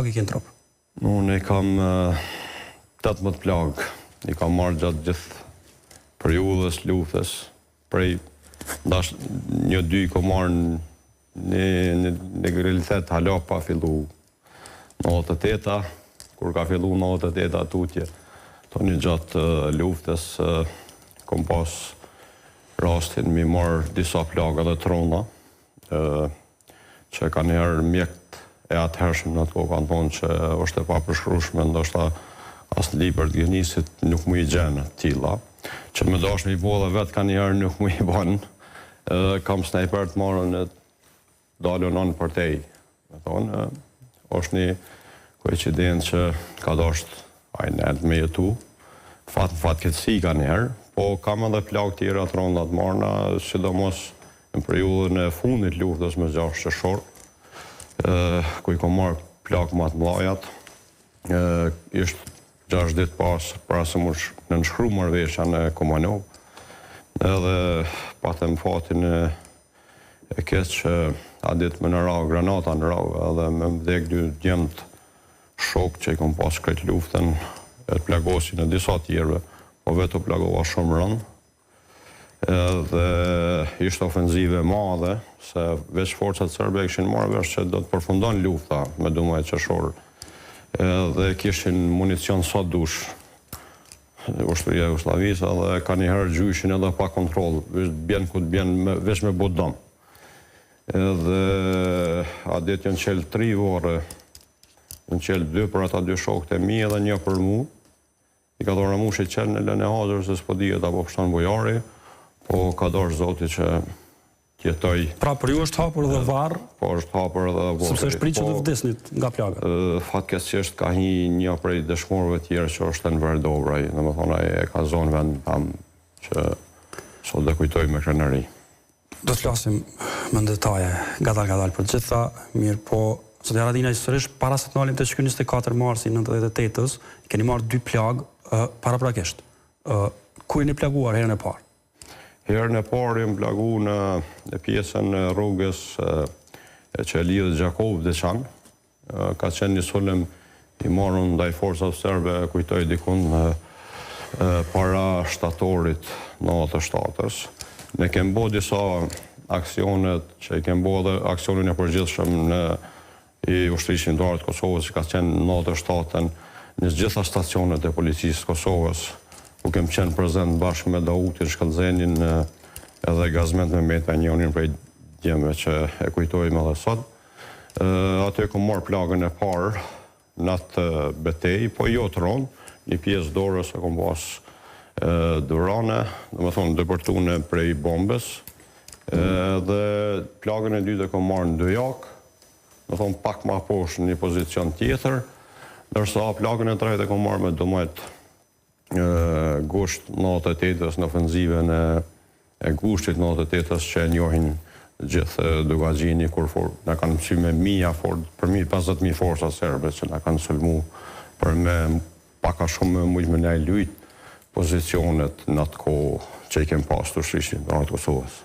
i kënë trup? Unë i kam 18 plagë. I kam marrë gjatë gjithë periudhës luftës. Prej një dy i kam marrë në realitet hala pa fillu në 88-a, kur ka fillu në 88-a tutje. Toni gjatë luftës kom pas rastin mi marrë disa plagë dhe trona, që ka njerë mjekt e atëhershëm në atë kohë kanë thonë që është e papërshkrueshme, ndoshta as në libër të gjenisit nuk mu i gjenë tilla, që me dash me i bo dhe vetë ka njerë nuk mu i banë. Kam snajper të marrën e dalën anë për tej. është një koincidencë që ka dasht ajnet me jetu, fatkeqësi ka njerë, po kam edhe plagë tjera të ronda të marrëna, sidomos në periudhën e fundit luftës me 6 qershor, ku i kom marrë plagë më të mlajat, ishtë 6 ditë pas para se më nënshkru marrëveshja në Komanov, edhe patëm fatin e keq që a ditë me në rau, granata në rau, edhe me vdek 2 djemët shok që i kom pas krejt luftën, e të plagosin e disa tjerve, po vetë u plagova shumë rëndë, edhe ishte ofenzive madhe, se veç forcat serbe kishin marrë vesh që do të përfundon lufta me Dumaj qershor, edhe kishin municion sa dush, ushtëria e Jugosllavisë, edhe ka njëherë gjyshin edhe pa kontrol, bjen ku të bjen veç me bodom. Edhe a ditë janë qelë 3 vore, janë qelë 2 për ata 2 shokët e mi edhe 1 për mu, i ka dorë mu që qelë në lënë e hazër se s'po dijet apo pështon bujari, po ka dorë zoti që tjetoj. Pra për ju është hapur dhe varë? Po është hapur dhe varë. Sepse është pritë që të vdesnit nga plaga? Fatkeqësisht ka një prej dëshmorëve tjerë që është në Verdovraj, dhe më thona e ka zonë vend tam që sot dhe kujtoj me krenari. Do të flasim me në detaje, gadal për gjitha, mirë po, sot e Haradina historisht, para se të nalim të shkyn 24 marsi 98-ës, keni marrë 2 plagë para prakisht. Ku jeni plaguar herën e parë? Herën e parë jemi plagu në pjesën e rrugës që e lidhë Gjakov Deçan. Ka qenë një sulm i marrën ndaj forcat serbe, kujtoj dikun para shtatorit në 87-ës. Ne kemë bo disa aksionet që i kemë bo dhe aksionin e përgjithshëm në i ushtrisë shqiptare të Kosovës që ka qenë në 87-ën në gjitha stacionet e policisë të Kosovës, ku kemë qenë prezent bashkë me Dautin, Shkëllzenin edhe Gazmet Mehmeta, njërin prej djemëve që e kujtojmë edhe sot. Aty e kom marrë plagën e parë në atë betej, po jo të ronë, një pjesë dorës e kom pas durane, dhe me thonë dëpërtune prej bombës, dhe plagën e dytë e kom marrë në 2 jakë, dhe thonë pak ma poshtë në një pozicion tjetër, dërsa plagën e tretë e kom marrë me Dumajt gusht në 88-ës në ofenzive e gushtit në 88-ës që e njohin gjithë Dugagjini, kur në kanë mësy me mija, për 50.000 forsa serbe që në kanë sëlmu për me paka shumë mujtë me ne lujtë pozicionet në atë kohë që i kemë pas të shrishin në atë Kosovës.